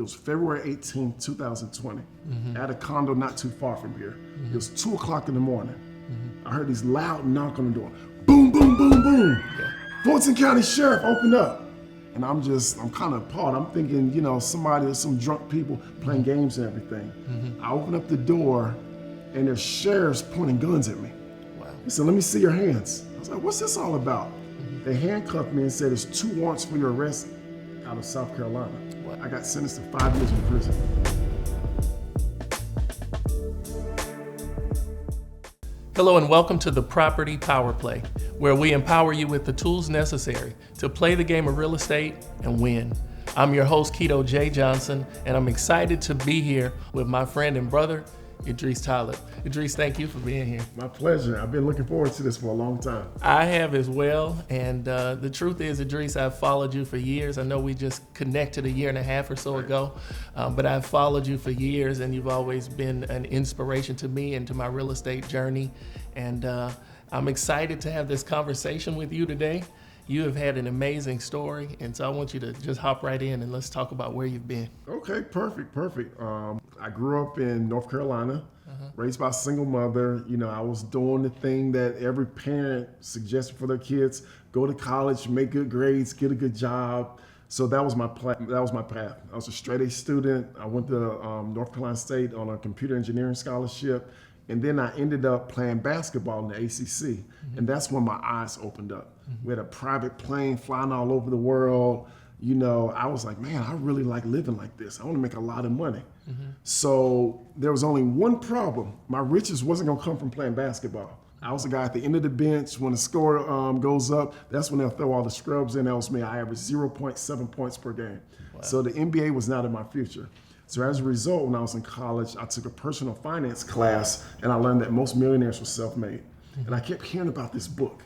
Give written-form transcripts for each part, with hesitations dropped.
It was February 18, 2020. I had a condo not too far from here. It was 2 o'clock in the morning. I heard these loud knock on the door. Boom, boom, boom, boom. Fulton County Sheriff, open up. And I'm kind of appalled. I'm thinking, some drunk people playing games and everything. I open up the door and there's sheriffs pointing guns at me. Wow. He said, let me see your hands. I was like, what's this all about? They handcuffed me and said, there's 2 warrants for your arrest out of South Carolina. Wow. I got sentenced to 5 years in prison. Hello and welcome to the Property Power Play, where we empower you with the tools necessary to play the game of real estate and win. I'm your host, Kito Jonson, and I'm excited to be here with my friend and brother, Idris Talib. Idris, thank you for being here. My pleasure. I've been looking forward to this for a long time. I have as well, and the truth is, Idris, I've followed you for years. I know we just connected 1.5 years or so ago, but I've followed you for years, and you've always been an inspiration to me and to my real estate journey. And I'm excited to have this conversation with you today. You have had an amazing story, and so I want you to just hop right in and let's talk about where you've been. Okay, perfect. I grew up in North Carolina, raised by a single mother. I was doing the thing that every parent suggested for their kids: go to college, make good grades, get a good job. So that was my plan. That was my path. I was a straight A student. I went to North Carolina State on a computer engineering scholarship. And then I ended up playing basketball in the ACC. And that's when my eyes opened up. We had a private plane flying all over the world. I was like, man, I really like living like this. I want to make a lot of money. So there was only one problem. My riches wasn't going to come from playing basketball. I was the guy at the end of the bench. When the score goes up, that's when they'll throw all the scrubs in. That was me. I averaged 0.7 points per game. Wow. So the NBA was not in my future. So as a result, when I was in college, I took a personal finance class and I learned that most millionaires were self-made. And I kept hearing about this book.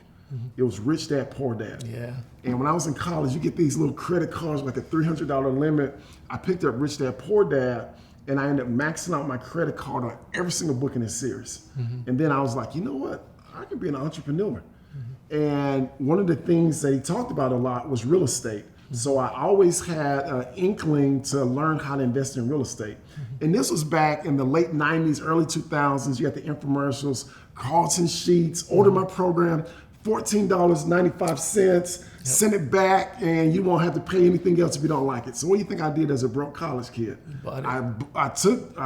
It was Rich Dad, Poor Dad. Yeah. And when I was in college, you get these little credit cards, like a $300 limit. I picked up Rich Dad, Poor Dad, and I ended up maxing out my credit card on every single book in this series. And then I was like, you know what? I can be an entrepreneur. And one of the things that he talked about a lot was real estate. So I always had an inkling to learn how to invest in real estate. And this was back in the late 90s, early 2000s. You had the infomercials, Carlton Sheets, order my program, $14.95, send it back, and you won't have to pay anything else if you don't like it. So what do you think I did as a broke college kid? I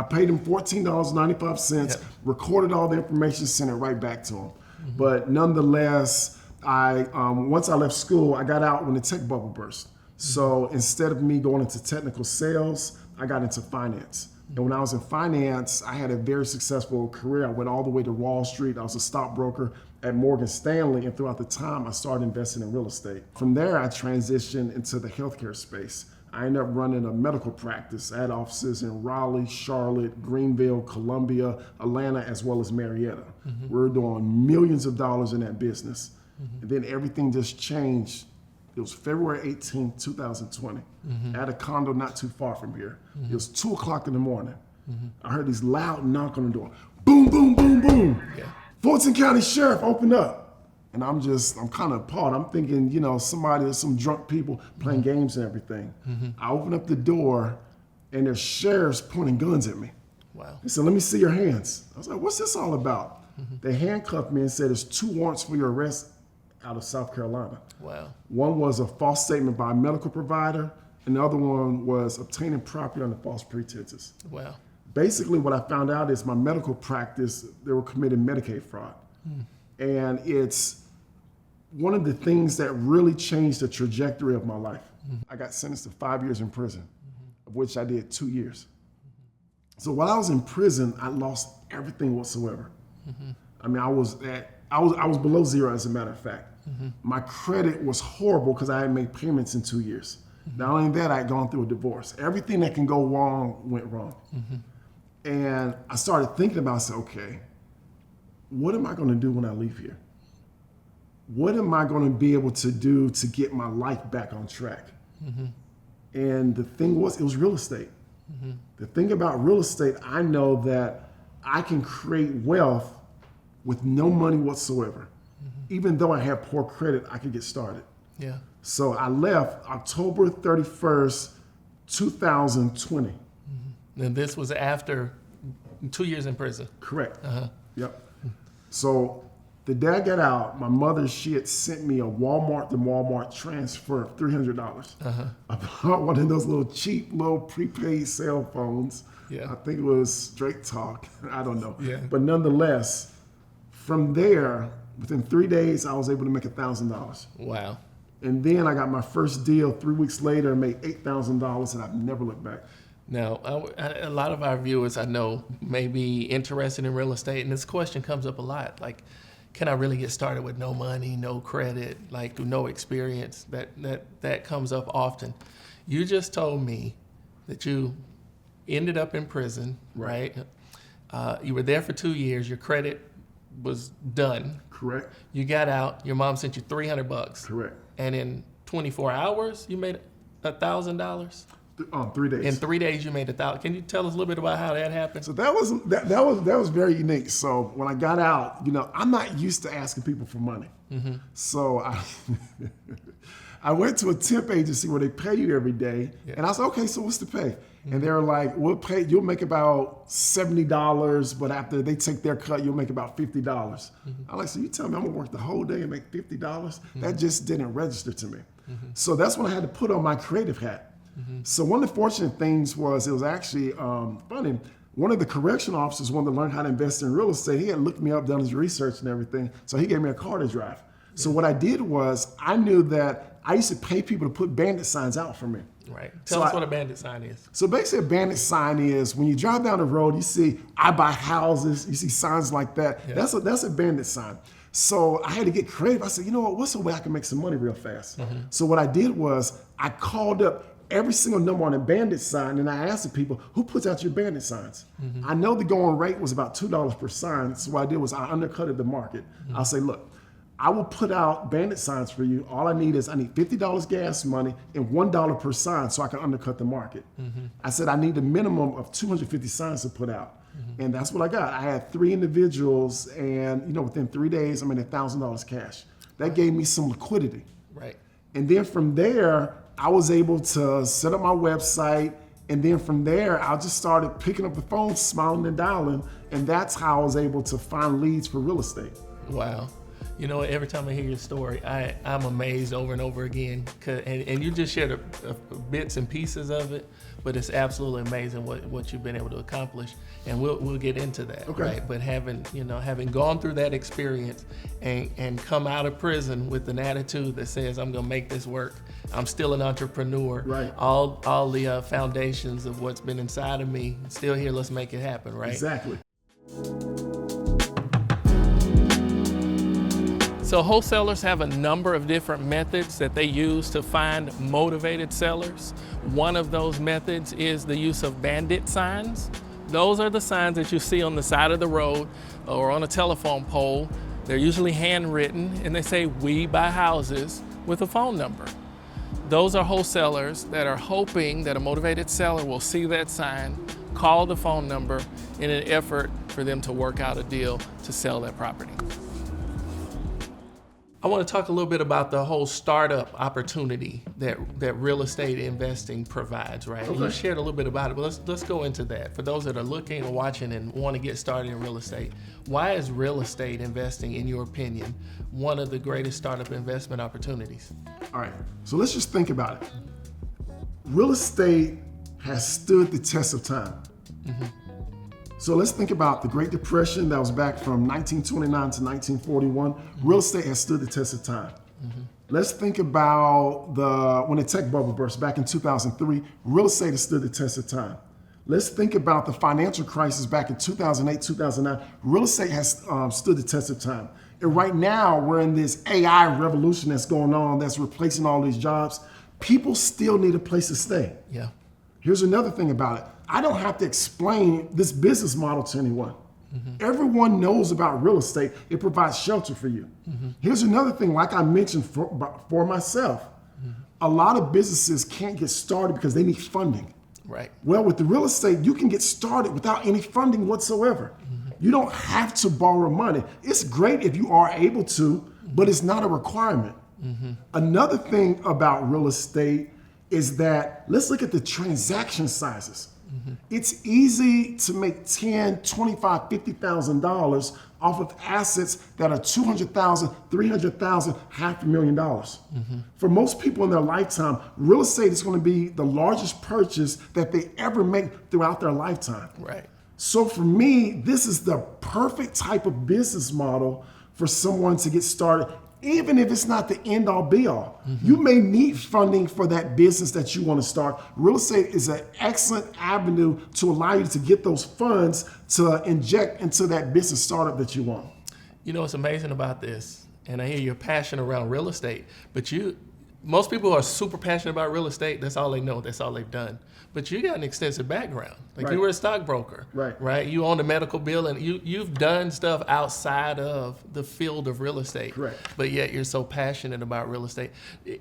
paid him $14.95, recorded all the information, sent it right back to him. But nonetheless, once I left school, I got out when the tech bubble burst. So instead of me going into technical sales, I got into finance. And when I was in finance, I had a very successful career. I went all the way to Wall Street. I was a stockbroker at Morgan Stanley. And throughout the time, I started investing in real estate. From there, I transitioned into the healthcare space. I ended up running a medical practice. I had offices in Raleigh, Charlotte, Greenville, Columbia, Atlanta, as well as Marietta. We were doing millions of dollars in that business. And then everything just changed. It was February 18, 2020. I had a condo not too far from here. It was 2 o'clock in the morning. I heard these loud knock on the door. Boom, boom, boom, boom. Fulton County Sheriff, open up. And I'm kind of appalled. I'm thinking, some drunk people playing games and everything. I open up the door and there's sheriffs pointing guns at me. Wow. They said, let me see your hands. I was like, what's this all about? They handcuffed me and said, there's 2 warrants for your arrest out of South Carolina. Wow. One was a false statement by a medical provider, and the other one was obtaining property under false pretenses. Wow. Basically, what I found out is my medical practice, they were committing Medicaid fraud. And it's one of the things that really changed the trajectory of my life. I got sentenced to 5 years in prison, of which I did 2 years. So while I was in prison, I lost everything whatsoever. I mean, I was below zero, as a matter of fact. My credit was horrible because I had made payments in 2 years. Not only that, I had gone through a divorce. Everything that can go wrong went wrong. And I started thinking about, I said, okay, what am I going to do when I leave here? What am I going to be able to do to get my life back on track? And the thing was, it was real estate. The thing about real estate, I know that I can create wealth with no money whatsoever. Even though I had poor credit, I could get started. Yeah. So I left October 31st, 2020. And this was after 2 years in prison. Correct. Yep. So the day I got out, my mother, she had sent me a Walmart to Walmart transfer of $300. I bought one of those little cheap, little prepaid cell phones. Yeah. I think it was Straight Talk. I don't know. Yeah. But nonetheless, from there, within 3 days, I was able to make $1,000. Wow. And then I got my first deal 3 weeks later and made $8,000, and I've never looked back. Now, a lot of our viewers I know may be interested in real estate, and this question comes up a lot. Like, can I really get started with no money, no credit, like no experience? That comes up often. You just told me that you ended up in prison, right? You were there for 2 years. Your credit was done. Correct. You got out. Your mom sent you $300. Correct. And in 24 hours, you made $1,000. 3 days. In 3 days, you made $1,000. Can you tell us a little bit about how that happened? So that was very unique. So when I got out, I'm not used to asking people for money. So I went to a temp agency where they pay you every day, and I said, okay, so what's the pay? And they were like, you'll make about $70, but after they take their cut, you'll make about $50. I'm like, so you tell me I'm gonna work the whole day and make $50? That just didn't register to me. So that's when I had to put on my creative hat. So one of the fortunate things was, it was actually funny. One of the correction officers wanted to learn how to invest in real estate. He had looked me up, done his research and everything. So he gave me a car to drive. So what I did was, I knew that I used to pay people to put bandit signs out for me. Right. Tell us what a bandit sign is. So basically, a bandit sign is when you drive down the road, you see, I buy houses, you see signs like that. Yeah. That's a bandit sign. So I had to get creative. I said, you know what, what's a way I can make some money real fast? So what I did was, I called up every single number on a bandit sign, and I asked the people, who puts out your bandit signs? I know the going rate was about $2 per sign, so what I did was I undercutted the market. I'll say, look, I will put out bandit signs for you. All I need $50 gas money and $1 per sign so I can undercut the market. I said I need a minimum of 250 signs to put out. And that's what I got. I had 3 individuals, and within 3 days, I made $1,000 cash. That gave me some liquidity. Right. And then from there, I was able to set up my website, and then from there, I just started picking up the phone, smiling and dialing, and that's how I was able to find leads for real estate. Wow. Every time I hear your story, I'm amazed over and over again. And you just shared bits and pieces of it, but it's absolutely amazing what you've been able to accomplish. And we'll get into that, okay. Right? But having gone through that experience and come out of prison with an attitude that says, I'm gonna make this work. I'm still an entrepreneur. Right. All the foundations of what's been inside of me, still here, let's make it happen, right? Exactly. So wholesalers have a number of different methods that they use to find motivated sellers. One of those methods is the use of bandit signs. Those are the signs that you see on the side of the road or on a telephone pole. They're usually handwritten, and they say, "We buy houses," with a phone number. Those are wholesalers that are hoping that a motivated seller will see that sign, call the phone number in an effort for them to work out a deal to sell their property. I want to talk a little bit about the whole startup opportunity that real estate investing provides, right? Okay. You shared a little bit about it, but let's go into that. For those that are looking or watching and want to get started in real estate, why is real estate investing, in your opinion, one of the greatest startup investment opportunities? All right, so let's just think about it. Real estate has stood the test of time. So let's think about the Great Depression that was back from 1929 to 1941. Real estate has stood the test of time. Let's think about when the tech bubble burst back in 2003. Real estate has stood the test of time. Let's think about the financial crisis back in 2008, 2009. Real estate has stood the test of time. And right now, we're in this AI revolution that's going on that's replacing all these jobs. People still need a place to stay. Yeah. Here's another thing about it. I don't have to explain this business model to anyone. Everyone knows about real estate. It provides shelter for you. Here's another thing, like I mentioned for myself. A lot of businesses can't get started because they need funding. Right. Well, with the real estate, you can get started without any funding whatsoever. You don't have to borrow money. It's great if you are able to, but it's not a requirement. Another thing about real estate is that let's look at the transaction sizes. It's easy to make $10,000, $25,000, $50,000 off of assets that are $200,000, $300,000, $500,000. For most people in their lifetime, real estate is going to be the largest purchase that they ever make throughout their lifetime. Right. So for me, this is the perfect type of business model for someone to get started, even if it's not the end all be all. You may need funding for that business that you want to start. Real estate is an excellent avenue to allow you to get those funds to inject into that business startup that you want. You know what's amazing about this, and I hear your passion around real estate, but most people are super passionate about real estate. That's all they know. That's all they've done. But you got an extensive background. Like Right. you were a stockbroker, right? You owned a medical bill, and you've done stuff outside of the field of real estate. Correct. But yet you're so passionate about real estate.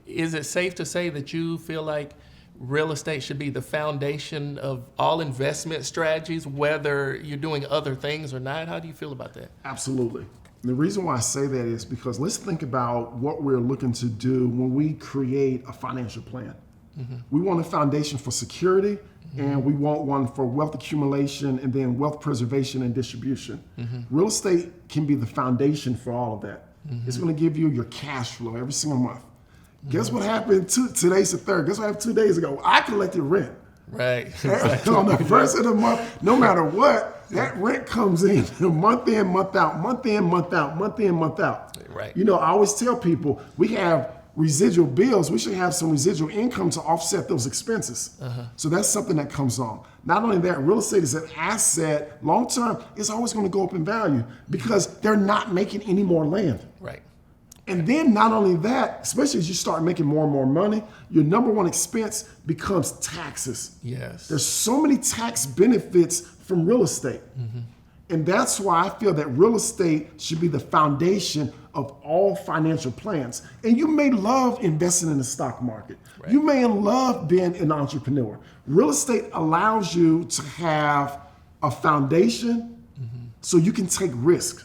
Is it safe to say that you feel like real estate should be the foundation of all investment strategies, whether you're doing other things or not? How do you feel about that? Absolutely. And the reason why I say that is because let's think about what we're looking to do when we create a financial plan. We want a foundation for security, and we want one for wealth accumulation and then wealth preservation and distribution. Real estate can be the foundation for all of that. It's going to give you your cash flow every single month. Guess what happened? Today's the 3rd. Guess what happened 2 days ago? I collected rent. Right. On the first of the month, no matter what, that rent comes in month in, month out, month in, month out, month in, month out. Right. You know, I always tell people we have residual bills. We should have some residual income to offset those expenses. So that's something that comes on. Not only that, real estate is an asset. Long term, it's always going to go up in value because they're not making any more land. Right. And then not only that, especially as you start making more and more money, your number one expense becomes taxes. Yes. There's so many tax benefits from real estate. And that's why I feel that real estate should be the foundation of all financial plans. And you may love investing in the stock market. Right. You may love being an entrepreneur. Real estate allows you to have a foundation so you can take risk.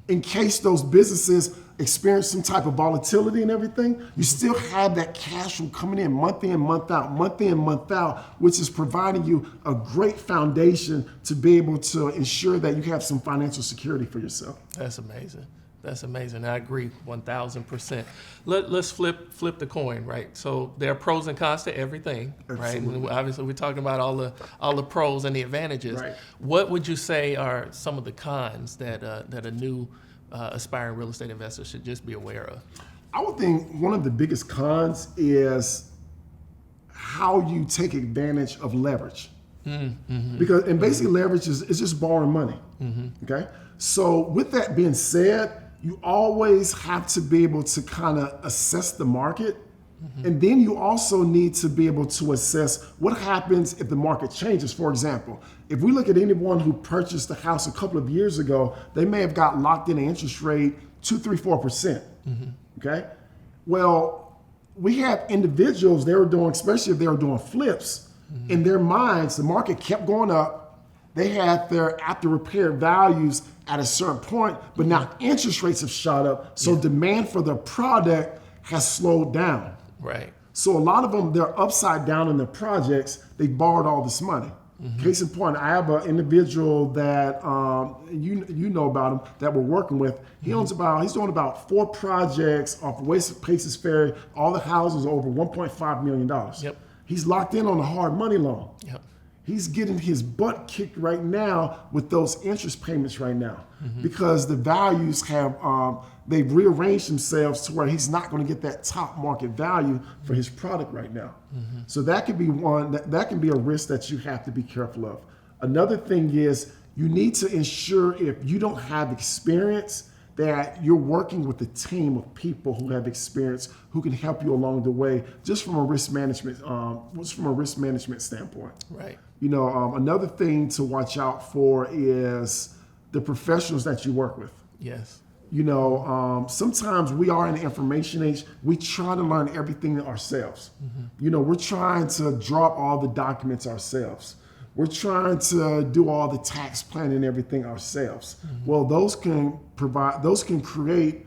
In case those businesses experience some type of volatility and everything, you still have that cash flow coming in, month in, month out, which is providing you a great foundation to be able to ensure that you have some financial security for yourself. That's amazing. That's amazing. I agree 1,000%. Let's flip the coin, right? So there are pros and cons to everything, right? And obviously, we're talking about all the pros and the advantages. Right. What would you say are some of the cons that a new aspiring real estate investor should just be aware of? I would think one of the biggest cons is how you take advantage of leverage. Because basically leverage is just borrowing money. Okay. So with that being said, you always have to be able to kind of assess the market. And then you also need to be able to assess what happens if the market changes. For example, if we look at anyone who purchased a house a couple of years ago, they may have got locked in an interest rate 2, 3, 4%. Okay. Well, we have individuals, they were doing, especially if they were doing flips, in their minds, the market kept going up. They had their after repair values at a certain point, but now interest rates have shot up. So demand for their product has slowed down. Right. So a lot of them, they're upside down in their projects. They borrowed all this money. Case in point, I have an individual that you know about him that we're working with. He's doing about 4 projects off West Paces Ferry. All the houses are over $1.5 million. Yep. He's locked in on a hard money loan. Yep. He's getting his butt kicked right now with those interest payments right now because the values have, they've rearranged themselves to where he's not going to get that top market value for his product right now. So that could be that can be a risk that you have to be careful of. Another thing is you need to ensure if you don't have experience that you're working with a team of people who have experience who can help you along the way just from a risk management standpoint. Right. You know, another thing to watch out for is the professionals that you work with. Yes. You know, sometimes we are in the information age. We try to learn everything ourselves. You know, we're trying to drop all the documents ourselves. We're trying to do all the tax planning and everything ourselves. Well, those can create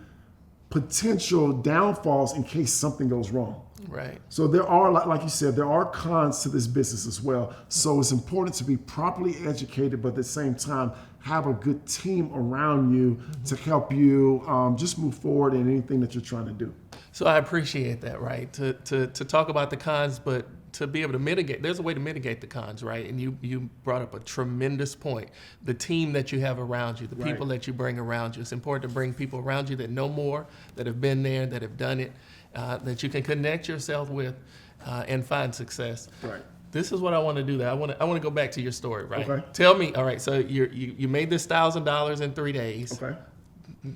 potential downfalls in case something goes wrong. Right. So there are, like you said, there are cons to this business as well. So it's important to be properly educated, but at the same time, have a good team around you to help you just move forward in anything that you're trying to do. So I appreciate that, right? To talk about the cons, but to be able to mitigate, there's a way to mitigate the cons, right? And you brought up a tremendous point. The team that you have around you, the people that you bring around you. It's important to bring people around you that know more, that have been there, that have done it, that you can connect yourself with and find success. Right. This is what I want to do. That I want to go back to your story, right? Okay. Tell me. All right. So you made this $1,000 in 3 days. Okay.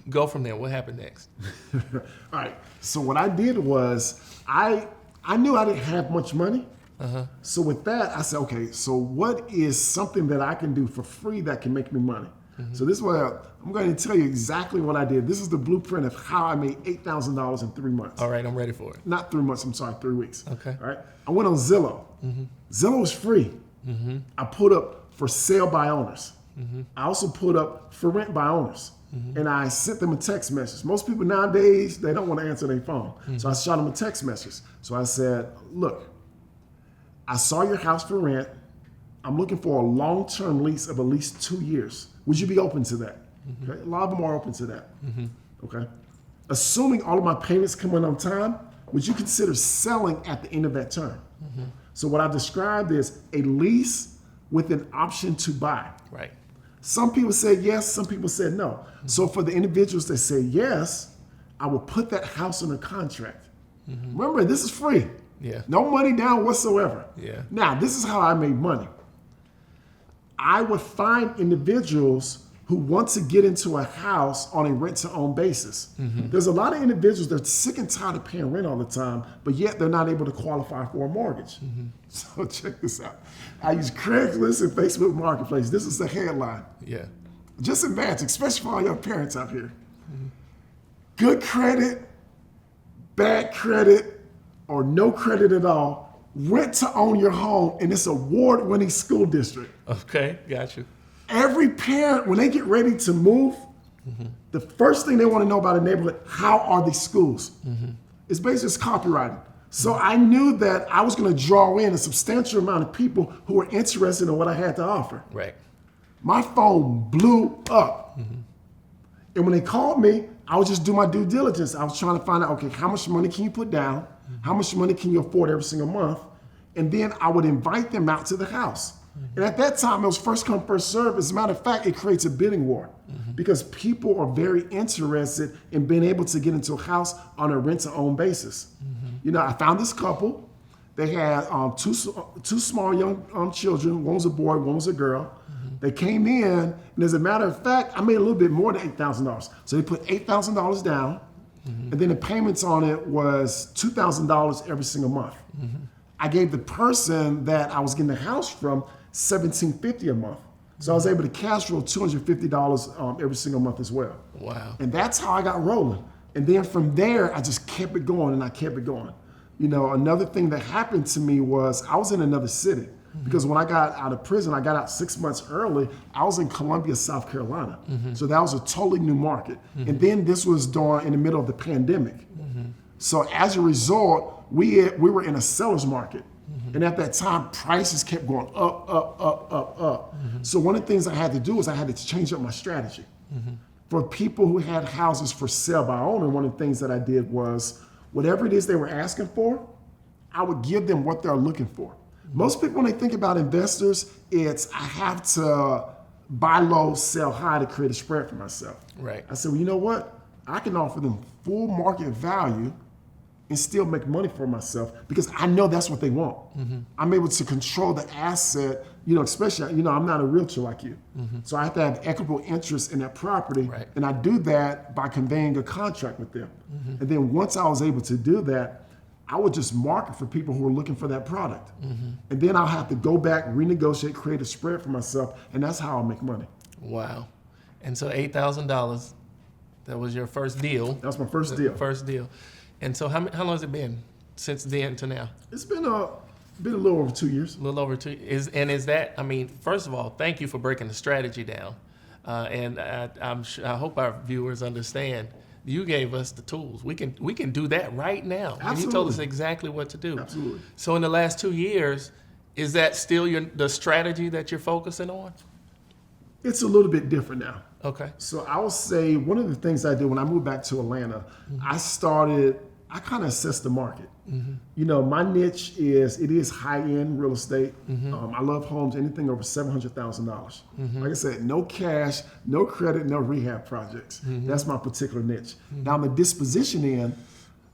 Go from there. What happened next? All right. So what I did was I knew I didn't have much money. So with that, I said, okay, so what is something that I can do for free that can make me money? So this is what I'm going to tell you exactly what I did. This is the blueprint of how I made $8,000 in 3 months. All right, I'm ready for it. Not 3 months, I'm sorry, 3 weeks. Okay. All right. I went on Zillow. Zillow was free. I put up for sale by owners. I also put up for rent by owners. And I sent them a text message. Most people nowadays, they don't want to answer their phone. So I shot them a text message. So I said, look, I saw your house for rent. I'm looking for a long-term lease of at least 2 years. Would you be open to that? Okay? A lot of them are open to that. Okay. Assuming all of my payments come in on time, would you consider selling at the end of that term? So what I described is a lease with an option to buy. Right. Some people said yes, some people said no. So for the individuals that say yes, I will put that house under contract. Remember, this is free. Yeah. No money down whatsoever. Yeah. Now, this is how I made money. I would find individuals who want to get into a house on a rent-to-own basis. There's a lot of individuals that are sick and tired of paying rent all the time, but yet they're not able to qualify for a mortgage. So check this out. I use Craigslist and Facebook Marketplace. This is the headline. Yeah. Just imagine, especially for all your parents out here. Good credit, bad credit, or no credit at all. Rent to own your home in this award-winning school district. Okay, got you. Every parent, when they get ready to move, the first thing they want to know about a neighborhood, how are these schools? It's basically just copywriting. So I knew that I was going to draw in a substantial amount of people who were interested in what I had to offer. Right. My phone blew up. And when they called me, I would just do my due diligence. I was trying to find out, okay, how much money can you put down? How much money can you afford every single month? And then I would invite them out to the house. And at that time, it was first come, first serve. As a matter of fact, it creates a bidding war because people are very interested in being able to get into a house on a rent-to-own basis. You know, I found this couple. They had two small young children. One was a boy, one was a girl. They came in, and as a matter of fact, I made a little bit more than $8,000. So they put $8,000 down, and then the payments on it was $2,000 every single month. I gave the person that I was getting the house from $1,750 a month. So I was able to cash flow $250 every single month as well. Wow. And that's how I got rolling. And then from there, I just kept it going and I kept it going. You know, another thing that happened to me was I was in another city. Because when I got out of prison, I got out 6 months early. I was in Columbia, South Carolina. So that was a totally new market. And then this was in the middle of the pandemic. So as a result, we were in a seller's market. And at that time, prices kept going up. So one of the things I had to do was I had to change up my strategy. For people who had houses for sale by owner, one of the things that I did was whatever it is they were asking for, I would give them what they're looking for. Most people, when they think about investors, it's I have to buy low, sell high to create a spread for myself. Right. I said, well, you know what? I can offer them full market value and still make money for myself because I know that's what they want. I'm able to control the asset, you know, especially, you know, I'm not a realtor like you. So I have to have equitable interest in that property. Right. And I do that by conveying a contract with them. And then once I was able to do that, I would just market for people who are looking for that product. And then I'll have to go back, renegotiate, create a spread for myself, and that's how I'll make money. Wow. And so $8,000, that was your first deal. That was my first deal. First deal. And so how long has it been since then to now? It's been a little over 2 years. A little over 2. Is that, I mean, first of all, thank you for breaking the strategy down. And I hope our viewers understand You gave us the tools. We can do that right now. Absolutely. And you told us exactly what to do. Absolutely. So in the last 2 years, is that still the strategy that you're focusing on? It's a little bit different now. Okay. So I will say one of the things I did when I moved back to Atlanta, I kind of assessed the market. You know, my niche is high-end real estate. I love homes, anything over $700,000. Like I said, no cash, no credit, no rehab projects. That's my particular niche. Now, on the disposition end,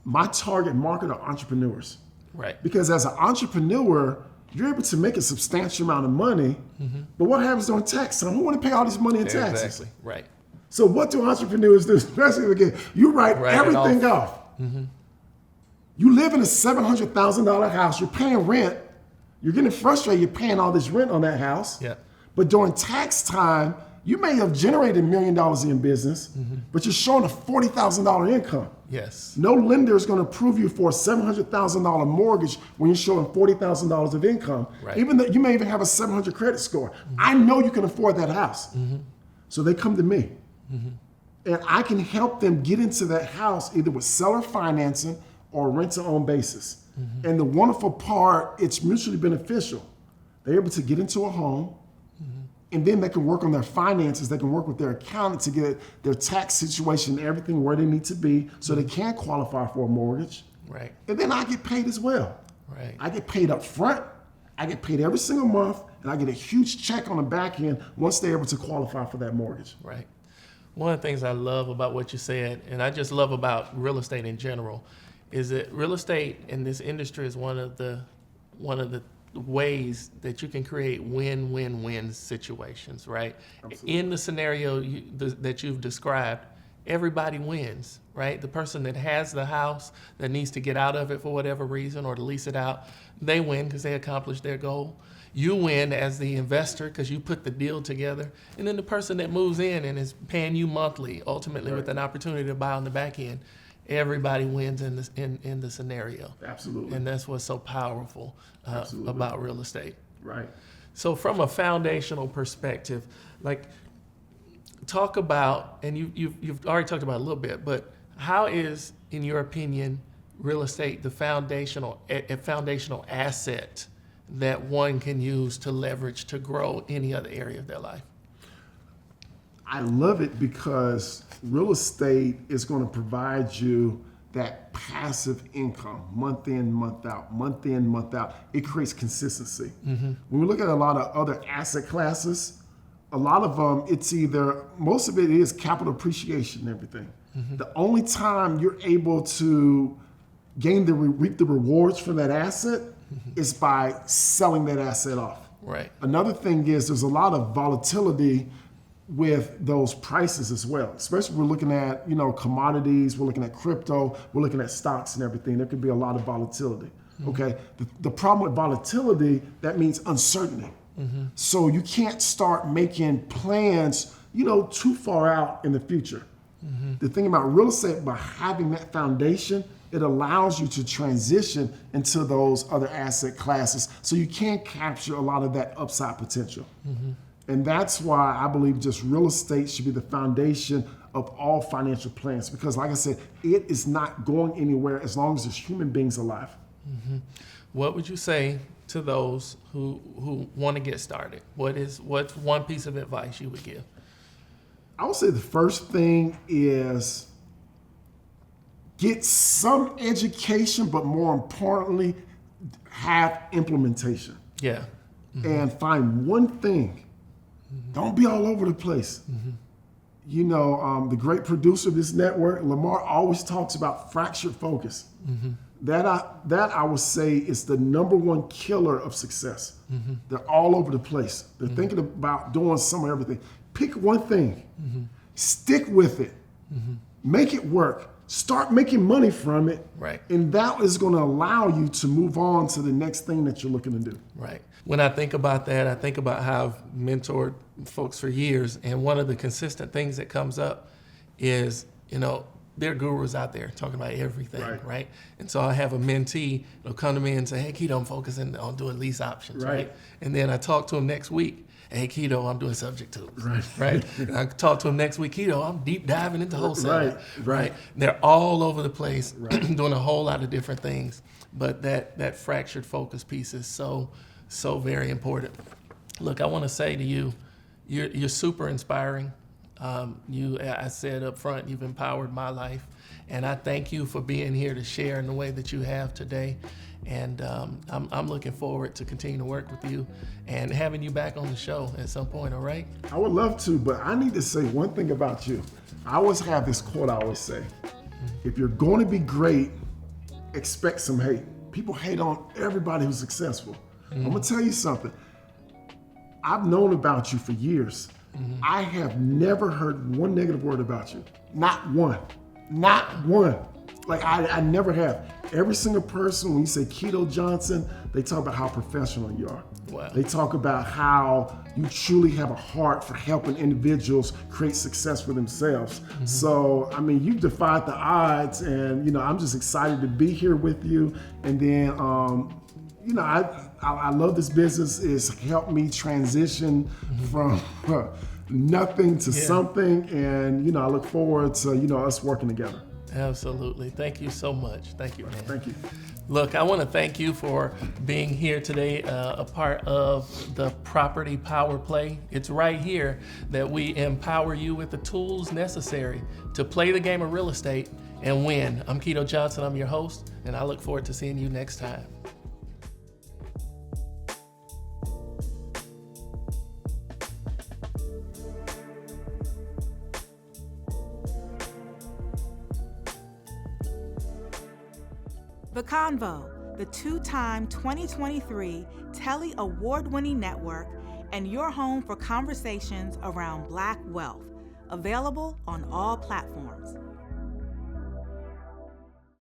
my target market are entrepreneurs. Right. Because as an entrepreneur, you're able to make a substantial amount of money, but what happens during tax time? Who want to pay all this money in taxes? Exactly. Right. So what do entrepreneurs do? Especially again, you write everything off. You live in a $700,000 house. You're paying rent. You're getting frustrated. You're paying all this rent on that house. Yeah. But during tax time, you may have generated $1 million in business, but you're showing a $40,000 income. Yes. No lender is going to approve you for a $700,000 mortgage when you're showing $40,000 of income, even though you may even have a 700 credit score. I know you can afford that house. So they come to me. And I can help them get into that house either with seller financing or rent-to-own basis. And the wonderful part, it's mutually beneficial. They're able to get into a home, and then they can work on their finances. They can work with their accountant to get their tax situation and everything where they need to be so they can qualify for a mortgage. Right. And then I get paid as well. Right. I get paid up front. I get paid every single month, and I get a huge check on the back end once they're able to qualify for that mortgage. Right. One of the things I love about what you said, and I just love about real estate in general, is that real estate in this industry is one of the ways that you can create win-win-win situations, right? Absolutely. In the scenario that you've described, everybody wins, right? The person that has the house that needs to get out of it for whatever reason or to lease it out, they win because they accomplished their goal. You win as the investor because you put the deal together. And then the person that moves in and is paying you monthly, ultimately with an opportunity to buy on the back end, everybody wins in the scenario. Absolutely. And that's what's so powerful about real estate. Right. So from a foundational perspective, like talk about, and you've already talked about it a little bit, but how is, in your opinion, real estate the foundational asset that one can use to leverage to grow any other area of their life? I love it because real estate is going to provide you that passive income, month in, month out, month in, month out. It creates consistency. When we look at a lot of other asset classes, a lot of them, it's either, most of it is capital appreciation and everything. The only time you're able to reap the rewards from that asset is by selling that asset off. Right. Another thing is there's a lot of volatility with those prices as well. Especially we're looking at, commodities, we're looking at crypto, we're looking at stocks and everything. There could be a lot of volatility. Okay. The problem with volatility, that means uncertainty. So you can't start making plans, too far out in the future. The thing about real estate, by having that foundation, it allows you to transition into those other asset classes so you can capture a lot of that upside potential. And that's why I believe just real estate should be the foundation of all financial plans, because like I said, it is not going anywhere as long as there's human beings alive. What would you say to those who want to get started? What's one piece of advice you would give? I would say the first thing is get some education, but more importantly, have implementation. Yeah. And find one thing. Don't be all over the place. The great producer of this network, Lamar, always talks about fractured focus. That I would say is the #1 killer of success. They're all over the place. They're thinking about doing some of everything. Pick one thing. Stick with it. Make it work. Start making money from it. Right. And that is going to allow you to move on to the next thing that you're looking to do. Right. When I think about that, I think about how I've mentored folks for years. And one of the consistent things that comes up is, there are gurus out there talking about everything, right? And so I have a mentee that'll come to me and say, hey, Kito, I'm focusing on doing lease options, right? And then I talk to him next week. Hey, Kito, I'm doing subject tools, right? And I talk to him next week, Kito, I'm deep diving into wholesale, right? They're all over the place doing a whole lot of different things, but that fractured focus piece is so very important. Look, I want to say to you, you're super inspiring. I said up front, you've empowered my life, and I thank you for being here to share in the way that you have today. And I'm looking forward to continue to work with you and having you back on the show at some point, all right? I would love to, but I need to say one thing about you. I always have this quote I always say. If you're going to be great, expect some hate. People hate on everybody who's successful. I'm going to tell you something. I've known about you for years. I have never heard one negative word about you. Not one. Not one. Like, I never have. Every single person, when you say Kito Jonson, they talk about how professional you are. Wow. They talk about how you truly have a heart for helping individuals create success for themselves. So, I mean, you've defied the odds, and, you know, I'm just excited to be here with you. And then, you know, I love this business. It's helped me transition from nothing to something. And, you know, I look forward to, you know, us working together. Absolutely. Thank you so much. Thank you, man. Thank you. Look, I want to thank you for being here today, a part of the Property Power Play. It's right here that we empower you with the tools necessary to play the game of real estate and win. I'm Kito Jonson. I'm your host, and I look forward to seeing you next time. The Convo, the two-time 2023 Telly Award-winning network, and your home for conversations around Black wealth. Available on all platforms.